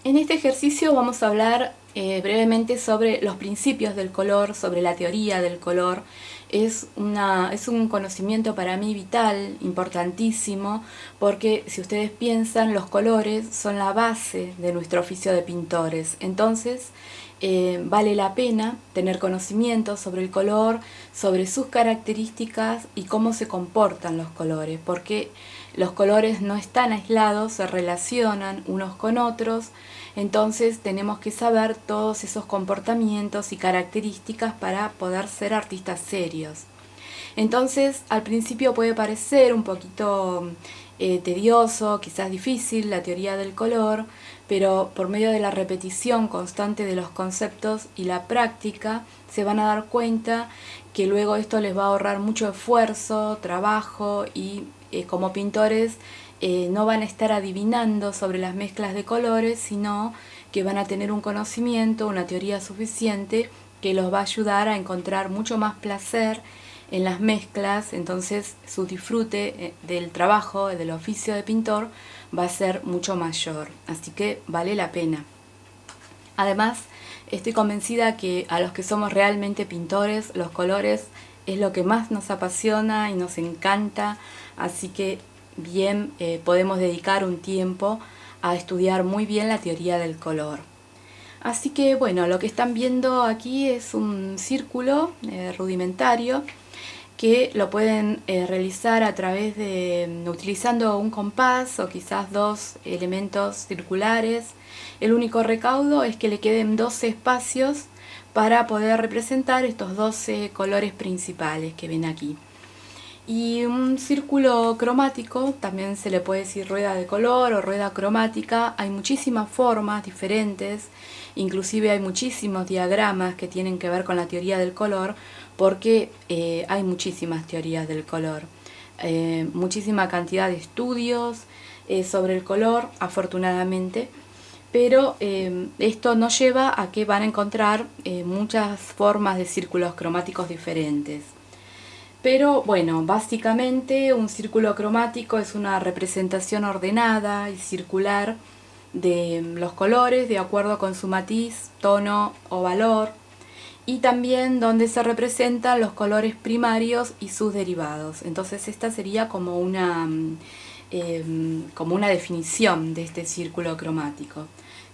En este ejercicio vamos a hablar brevemente sobre los principios del color, sobre la teoría del color. Es un conocimiento para mí vital, importantísimo, porque si ustedes piensan, los colores son la base de nuestro oficio de pintores. Entonces, vale la pena tener conocimiento sobre el color, sobre sus características y cómo se comportan los colores, porque los colores no están aislados, se relacionan unos con otros. Entonces tenemos que saber todos esos comportamientos y características para poder ser artistas serios. Entonces al principio puede parecer un poquito tedioso, quizás difícil la teoría del color, pero por medio de la repetición constante de los conceptos y la práctica se van a dar cuenta que luego esto les va a ahorrar mucho esfuerzo, trabajo y como pintores no van a estar adivinando sobre las mezclas de colores, sino que van a tener un conocimiento, una teoría suficiente que los va a ayudar a encontrar mucho más placer en las mezclas. Entonces su disfrute del trabajo, del oficio de pintor, va a ser mucho mayor, así que vale la pena. Además, estoy convencida que a los que somos realmente pintores, los colores es lo que más nos apasiona y nos encanta, así que bien podemos dedicar un tiempo a estudiar muy bien la teoría del color. Así que bueno, lo que están viendo aquí es un círculo rudimentario que lo pueden realizar a través de utilizando un compás o quizás dos elementos circulares. El único recaudo es que le queden 12 espacios para poder representar estos 12 colores principales que ven aquí. Y un círculo cromático, también se le puede decir rueda de color o rueda cromática. Hay muchísimas formas diferentes, inclusive hay muchísimos diagramas que tienen que ver con la teoría del color, porque hay muchísimas teorías del color, muchísima cantidad de estudios sobre el color, afortunadamente. Pero esto nos lleva a que van a encontrar muchas formas de círculos cromáticos diferentes. Pero bueno, básicamente un círculo cromático es una representación ordenada y circular de los colores de acuerdo con su matiz, tono o valor, y también donde se representan los colores primarios y sus derivados. Entonces esta sería como una definición de este círculo cromático,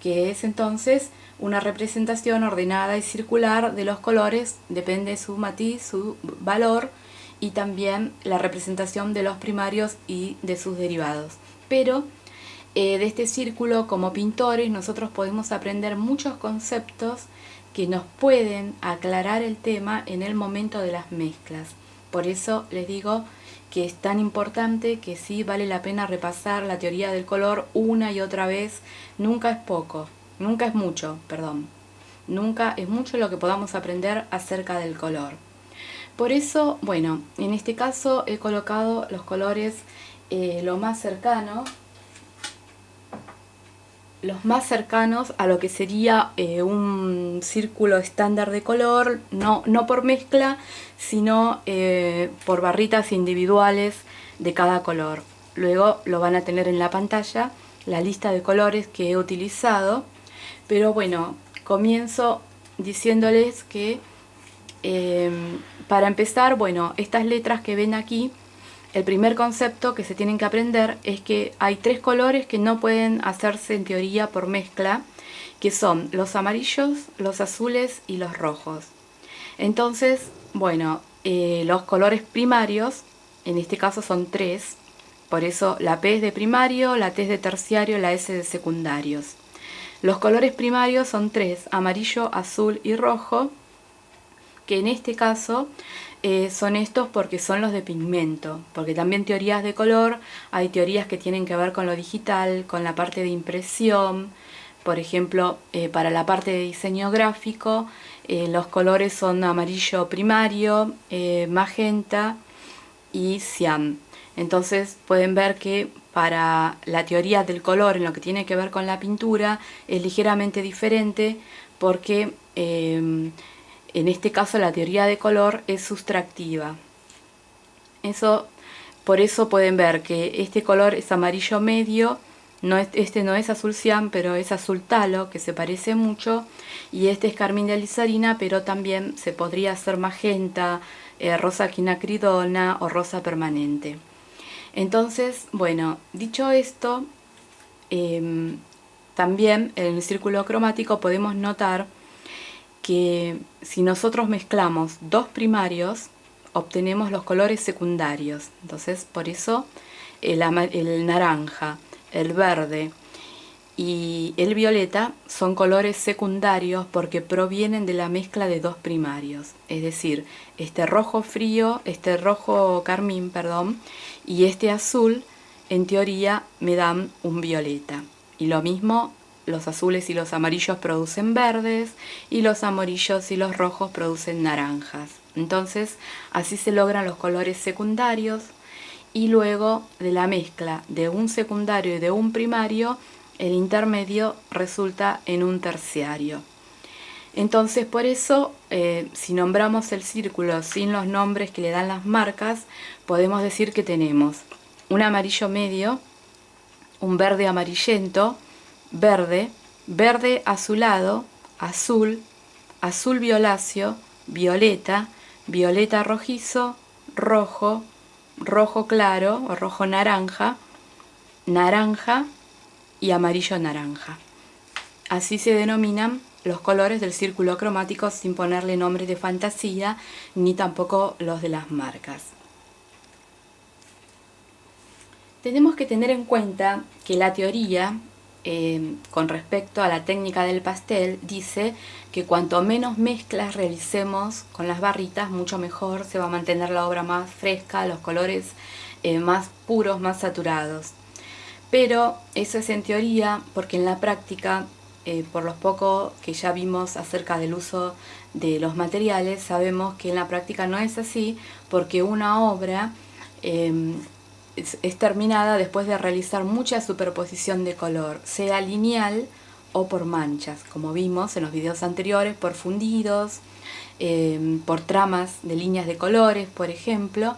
que es entonces una representación ordenada y circular de los colores, depende de su matiz, su valor, y también la representación de los primarios y de sus derivados. Pero de este círculo, como pintores, nosotros podemos aprender muchos conceptos que nos pueden aclarar el tema en el momento de las mezclas. Por eso les digo que es tan importante que sí vale la pena repasar la teoría del color una y otra vez. Nunca es poco, nunca es mucho, perdón. Nunca es mucho lo que podamos aprender acerca del color. Por eso, bueno, en este caso he colocado los colores los más cercanos a lo que sería un círculo estándar de color, no por mezcla, sino por barritas individuales de cada color. Luego lo van a tener en la pantalla, la lista de colores que he utilizado, pero bueno, comienzo diciéndoles que para empezar, bueno, estas letras que ven aquí, el primer concepto que se tienen que aprender es que hay 3 colores que no pueden hacerse en teoría por mezcla, que son los amarillos, los azules y los rojos. Entonces, bueno, los colores primarios, en este caso son 3, por eso la P es de primario, la T es de terciario, la S de secundarios. Los colores primarios son 3, amarillo, azul y rojo, que en este caso son estos porque son los de pigmento, porque también teorías de color, hay teorías que tienen que ver con lo digital, con la parte de impresión. Por ejemplo, para la parte de diseño gráfico, los colores son amarillo primario, magenta y cian. Entonces pueden ver que para la teoría del color en lo que tiene que ver con la pintura es ligeramente diferente, porque en este caso la teoría de color es sustractiva. Por eso pueden ver que este color es amarillo medio Este no es azul cian, pero es azul talo, que se parece mucho, y este es carmín de alizarina, pero también se podría hacer magenta, rosa quinacridona o rosa permanente. Entonces, bueno, dicho esto, también en el círculo cromático podemos notar que si nosotros mezclamos dos primarios, obtenemos los colores secundarios. Entonces, por eso el naranja, el verde y el violeta son colores secundarios porque provienen de la mezcla de dos primarios. Es decir, este rojo frío, este rojo carmín, perdón, y este azul, en teoría, me dan un violeta. Y lo mismo, los azules y los amarillos producen verdes y los amarillos y los rojos producen naranjas. Entonces, así se logran los colores secundarios y luego de la mezcla de un secundario y de un primario, el intermedio resulta en un terciario. Entonces, por eso, si nombramos el círculo sin los nombres que le dan las marcas, podemos decir que tenemos un amarillo medio, un verde amarillento, verde, verde azulado, azul, azul violáceo, violeta, violeta rojizo, rojo, rojo claro o rojo naranja, naranja y amarillo naranja. Así se denominan los colores del círculo cromático sin ponerle nombres de fantasía ni tampoco los de las marcas. Tenemos que tener en cuenta que la teoría con respecto a la técnica del pastel dice que cuanto menos mezclas realicemos con las barritas, mucho mejor, se va a mantener la obra más fresca, los colores más puros, más saturados. Pero eso es en teoría, porque en la práctica, por lo poco que ya vimos acerca del uso de los materiales, sabemos que en la práctica no es así, porque una obra es terminada después de realizar mucha superposición de color, sea lineal o por manchas, como vimos en los videos anteriores, por fundidos, por tramas de líneas de colores, por ejemplo,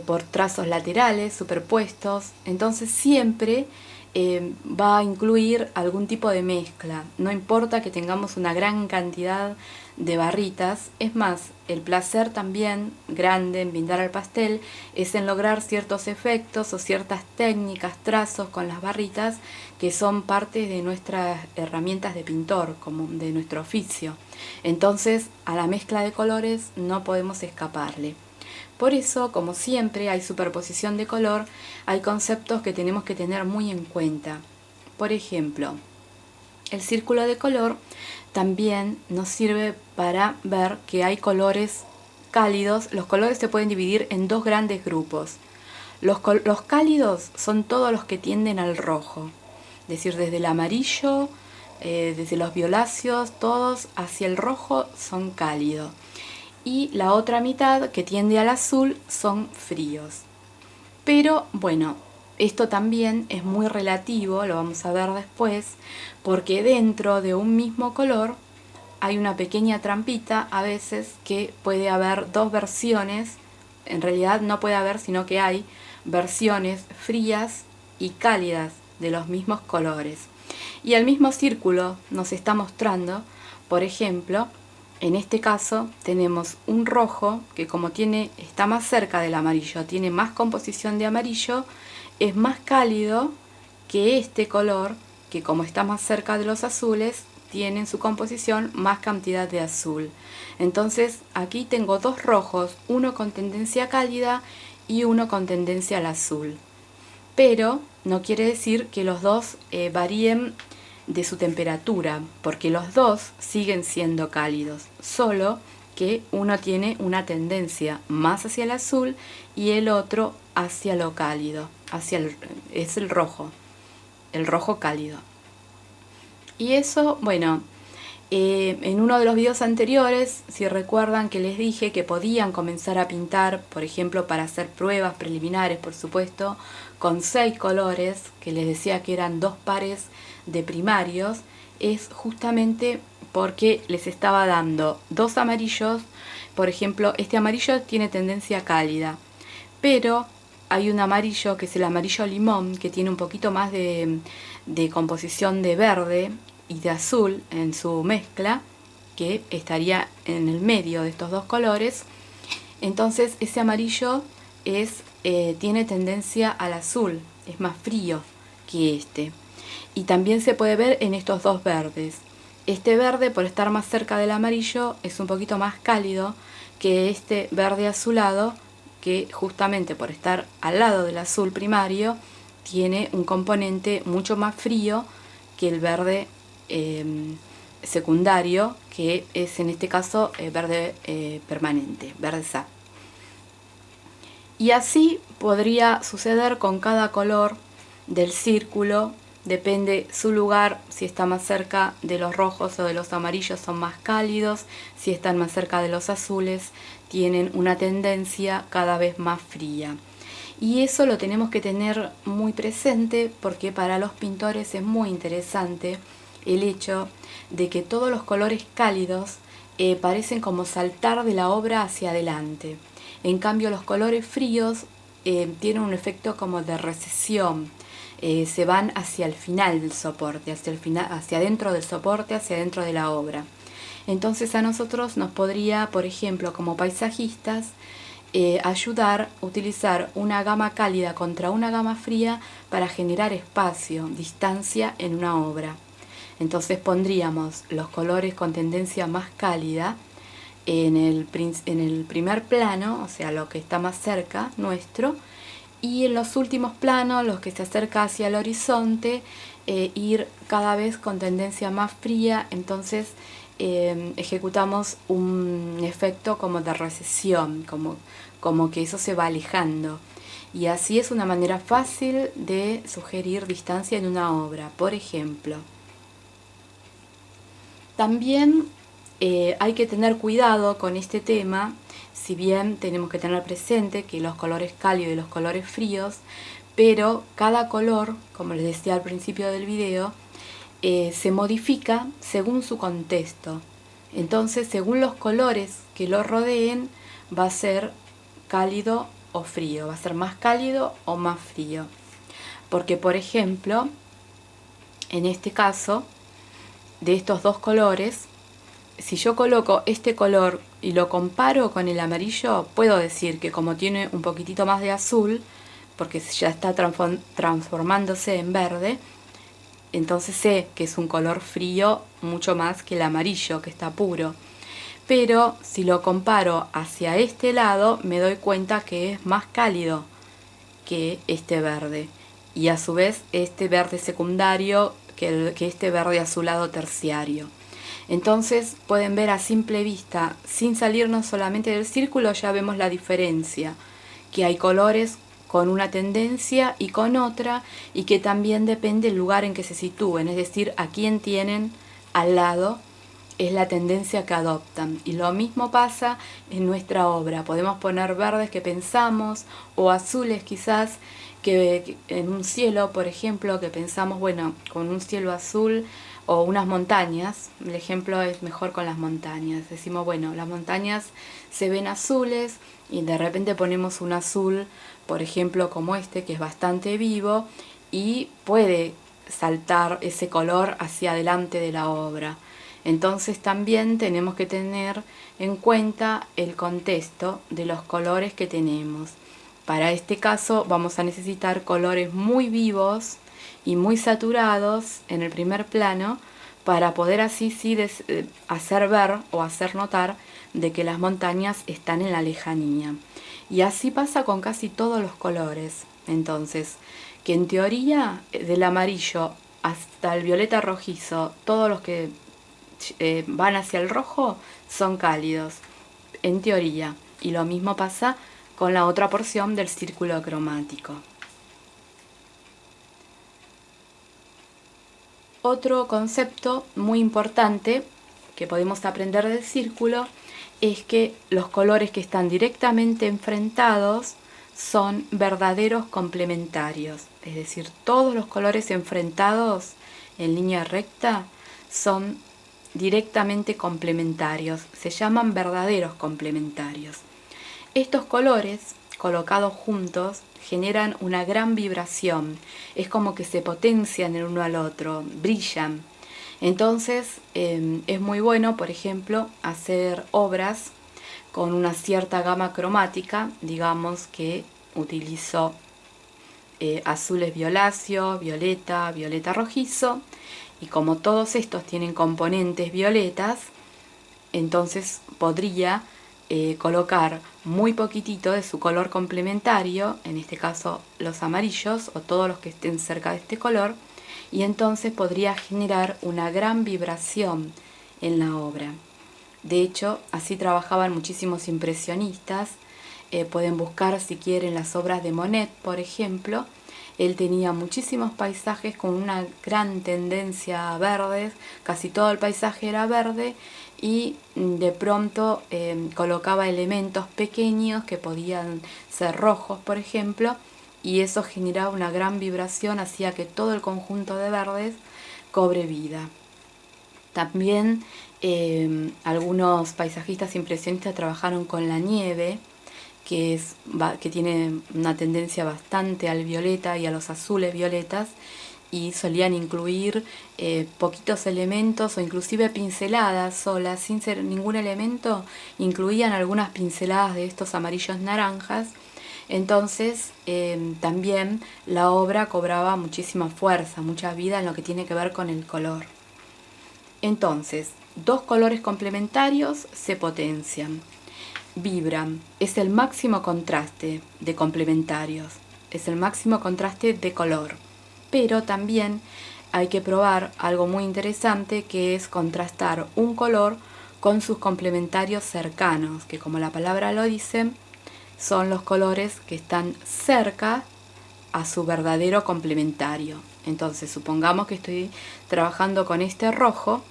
por trazos laterales superpuestos. Entonces siempre va a incluir algún tipo de mezcla, no importa que tengamos una gran cantidad de barritas. Es más, el placer también grande en pintar al pastel es en lograr ciertos efectos o ciertas técnicas, trazos con las barritas que son parte de nuestras herramientas de pintor, como de nuestro oficio. Entonces, a la mezcla de colores no podemos escaparle. Por eso, como siempre hay superposición de color, hay conceptos que tenemos que tener muy en cuenta. Por ejemplo, el círculo de color también nos sirve para ver que hay colores cálidos. Los colores se pueden dividir en dos grandes grupos. Los cálidos son todos los que tienden al rojo, es decir, desde el amarillo, desde los violáceos, todos hacia el rojo son cálidos. Y la otra mitad, que tiende al azul, son fríos. Pero bueno, esto también es muy relativo, lo vamos a ver después, porque dentro de un mismo color hay una pequeña trampita a veces que puede haber dos versiones. En realidad no puede haber, sino que hay versiones frías y cálidas de los mismos colores. Y el mismo círculo nos está mostrando, por ejemplo, en este caso tenemos un rojo que como está más cerca del amarillo, tiene más composición de amarillo, es más cálido que este color que como está más cerca de los azules, tiene en su composición más cantidad de azul. Entonces aquí tengo dos rojos, uno con tendencia cálida y uno con tendencia al azul. Pero no quiere decir que los dos varíen de su temperatura, porque los dos siguen siendo cálidos, solo que uno tiene una tendencia más hacia el azul y el otro hacia lo cálido, es el rojo cálido. Y eso, bueno, en uno de los videos anteriores, si recuerdan que les dije que podían comenzar a pintar, por ejemplo, para hacer pruebas preliminares, por supuesto, con 6 colores, que les decía que eran 2 pares de primarios, es justamente porque les estaba dando 2 amarillos. Por ejemplo, este amarillo tiene tendencia cálida, pero hay un amarillo que es el amarillo limón, que tiene un poquito más de composición de verde y de azul en su mezcla, que estaría en el medio de estos dos colores. Entonces ese amarillo tiene tendencia al azul, es más frío que este. Y también se puede ver en estos dos verdes. Este verde, por estar más cerca del amarillo, es un poquito más cálido que este verde azulado, que justamente por estar al lado del azul primario, tiene un componente mucho más frío que el verde secundario, que es en este caso verde permanente, verde sap. Y así podría suceder con cada color del círculo, depende su lugar, si está más cerca de los rojos o de los amarillos son más cálidos, si están más cerca de los azules tienen una tendencia cada vez más fría. Y eso lo tenemos que tener muy presente porque para los pintores es muy interesante el hecho de que todos los colores cálidos parecen como saltar de la obra hacia adelante. En cambio los colores fríos tienen un efecto como de recesión, se van hacia el final del soporte, hacia dentro del soporte, hacia dentro de la obra. Entonces a nosotros nos podría, por ejemplo, como paisajistas, ayudar a utilizar una gama cálida contra una gama fría para generar espacio, distancia en una obra. Entonces pondríamos los colores con tendencia más cálida en el primer plano, o sea, lo que está más cerca nuestro, y en los últimos planos, los que se acerca hacia el horizonte, ir cada vez con tendencia más fría. Entonces ejecutamos un efecto como de recesión, como que eso se va alejando. Y así es una manera fácil de sugerir distancia en una obra, por ejemplo. También hay que tener cuidado con este tema, si bien tenemos que tener presente que los colores cálidos y los colores fríos, pero cada color, como les decía al principio del video, se modifica según su contexto. Entonces, según los colores que lo rodeen, va a ser cálido o frío, va a ser más cálido o más frío. Porque, por ejemplo, en este caso, de estos dos colores, si yo coloco este color y lo comparo con el amarillo, puedo decir que como tiene un poquitito más de azul, porque ya está transformándose en verde, entonces sé que es un color frío mucho más que el amarillo, que está puro. Pero si lo comparo hacia este lado, me doy cuenta que es más cálido que este verde. Y a su vez este verde secundario que este verde azulado terciario. Entonces pueden ver a simple vista, sin salirnos solamente del círculo, ya vemos la diferencia, que hay colores con una tendencia y con otra, y que también depende del lugar en que se sitúen, es decir, a quién tienen al lado, es la tendencia que adoptan. Y lo mismo pasa en nuestra obra, podemos poner verdes que pensamos, o azules quizás, que en un cielo, por ejemplo, que pensamos, bueno, con un cielo azul, o unas montañas, el ejemplo es mejor con las montañas, decimos, bueno, las montañas se ven azules, y de repente ponemos un azul, por ejemplo, como este, que es bastante vivo, y puede saltar ese color hacia adelante de la obra. Entonces también tenemos que tener en cuenta el contexto de los colores que tenemos. Para este caso vamos a necesitar colores muy vivos y muy saturados en el primer plano, para poder así sí hacer ver o hacer notar de que las montañas están en la lejanía. Y así pasa con casi todos los colores. Entonces, que en teoría del amarillo hasta el violeta rojizo, todos los que van hacia el rojo son cálidos, en teoría. Y lo mismo pasa con la otra porción del círculo cromático. Otro concepto muy importante que podemos aprender del círculo es que los colores que están directamente enfrentados son verdaderos complementarios. Es decir, todos los colores enfrentados en línea recta son directamente complementarios. Se llaman verdaderos complementarios. Estos colores colocados juntos generan una gran vibración. Es como que se potencian el uno al otro, brillan. Entonces es muy bueno, por ejemplo, hacer obras con una cierta gama cromática. Digamos que utilizo azules violáceos, violeta, violeta rojizo, y como todos estos tienen componentes violetas, entonces podría colocar muy poquitito de su color complementario, en este caso los amarillos o todos los que estén cerca de este color, y entonces podría generar una gran vibración en la obra. De hecho, así trabajaban muchísimos impresionistas. Pueden buscar, si quieren, las obras de Monet, por ejemplo. Él tenía muchísimos paisajes con una gran tendencia a verdes, casi todo el paisaje era verde, y de pronto colocaba elementos pequeños que podían ser rojos, por ejemplo, y eso generaba una gran vibración, hacía que todo el conjunto de verdes cobre vida. También algunos paisajistas impresionistas trabajaron con la nieve, que tiene una tendencia bastante al violeta y a los azules violetas, y solían incluir poquitos elementos o inclusive pinceladas solas, sin ser ningún elemento, incluían algunas pinceladas de estos amarillos naranjas. Entonces también la obra cobraba muchísima fuerza, mucha vida en lo que tiene que ver con el color. Entonces, dos colores complementarios se potencian, vibran, es el máximo contraste de complementarios, es el máximo contraste de color. Pero también hay que probar algo muy interesante, que es contrastar un color con sus complementarios cercanos, que como la palabra lo dice, son los colores que están cerca a su verdadero complementario. Entonces, supongamos que estoy trabajando con este rojo.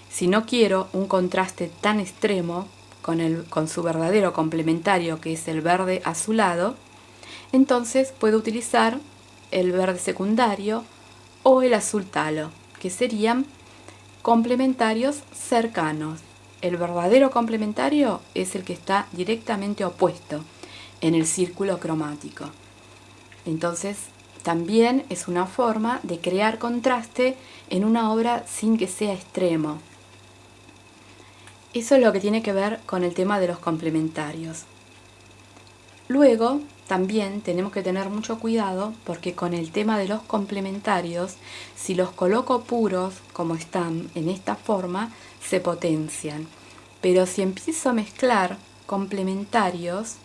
Si no quiero un contraste tan extremo con su verdadero complementario, que es el verde azulado, entonces puedo utilizar el verde secundario o el azul talo, que serían complementarios cercanos. El verdadero complementario es el que está directamente opuesto en el círculo cromático. Entonces, también es una forma de crear contraste en una obra sin que sea extremo. Eso es lo que tiene que ver con el tema de los complementarios. Luego, también tenemos que tener mucho cuidado, porque con el tema de los complementarios, si los coloco puros como están en esta forma, se potencian. Pero si empiezo a mezclar complementarios,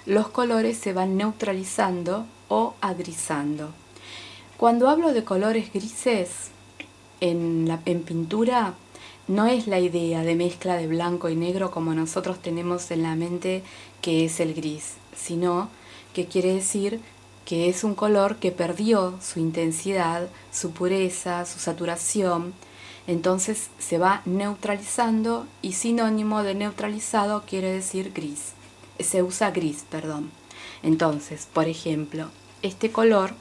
los colores se van neutralizando o agrisando. Cuando hablo de colores grises en pintura, no es la idea de mezcla de blanco y negro como nosotros tenemos en la mente que es el gris, sino que quiere decir que es un color que perdió su intensidad, su pureza, su saturación. Entonces se va neutralizando, y sinónimo de neutralizado quiere decir gris. Se usa gris, perdón. Entonces, por ejemplo, este color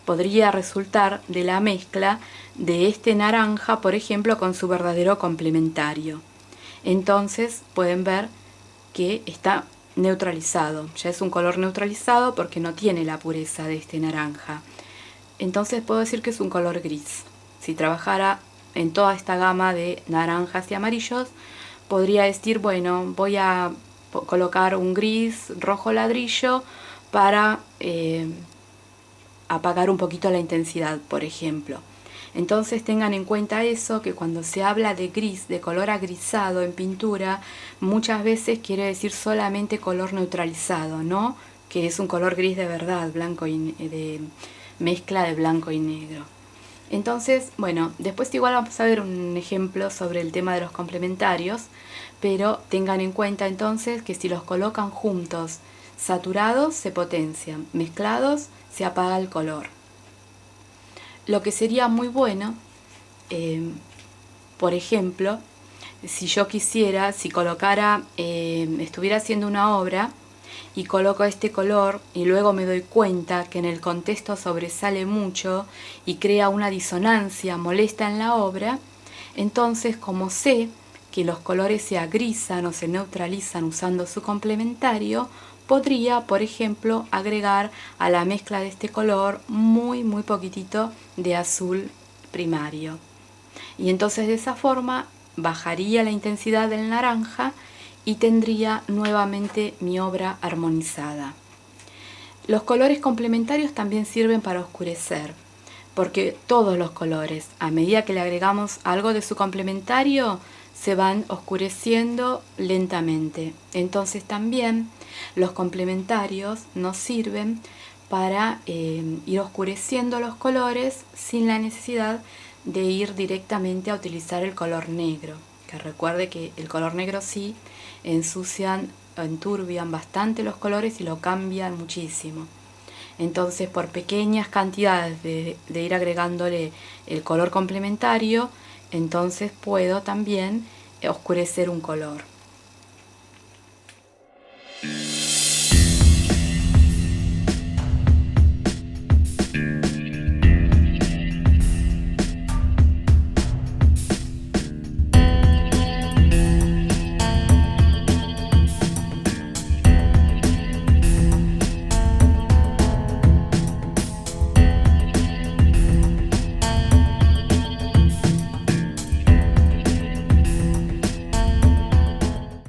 podría resultar de la mezcla de este naranja, por ejemplo, con su verdadero complementario. Entonces pueden ver que está neutralizado, ya es un color neutralizado porque no tiene la pureza de este naranja. Entonces puedo decir que es un color gris. Si trabajara en toda esta gama de naranjas y amarillos, podría decir, bueno, voy a colocar un gris rojo ladrillo para apagar un poquito la intensidad, por ejemplo. Entonces tengan en cuenta eso, que cuando se habla de gris, de color agrisado en pintura, muchas veces quiere decir solamente color neutralizado, ¿no? Que es un color gris de verdad, blanco de mezcla de blanco y negro. Entonces, bueno, después igual vamos a ver un ejemplo sobre el tema de los complementarios, pero tengan en cuenta entonces que si los colocan juntos, saturados se potencian, mezclados se apaga el color. Lo que sería muy bueno, por ejemplo, si yo quisiera, si colocara, estuviera haciendo una obra y coloco este color y luego me doy cuenta que en el contexto sobresale mucho y crea una disonancia molesta en la obra, entonces, como sé que los colores se agrisan o se neutralizan usando su complementario, podría, por ejemplo, agregar a la mezcla de este color muy poquitito de azul primario. Y entonces de esa forma bajaría la intensidad del naranja y tendría nuevamente mi obra armonizada. Los colores complementarios también sirven para oscurecer, porque todos los colores, a medida que le agregamos algo de su complementario, se van oscureciendo lentamente. Entonces también los complementarios nos sirven para ir oscureciendo los colores sin la necesidad de ir directamente a utilizar el color negro. Que recuerde que el color negro sí ensucian, enturbian bastante los colores y lo cambian muchísimo. Entonces, por pequeñas cantidades de ir agregándole el color complementario, entonces puedo también oscurecer un color.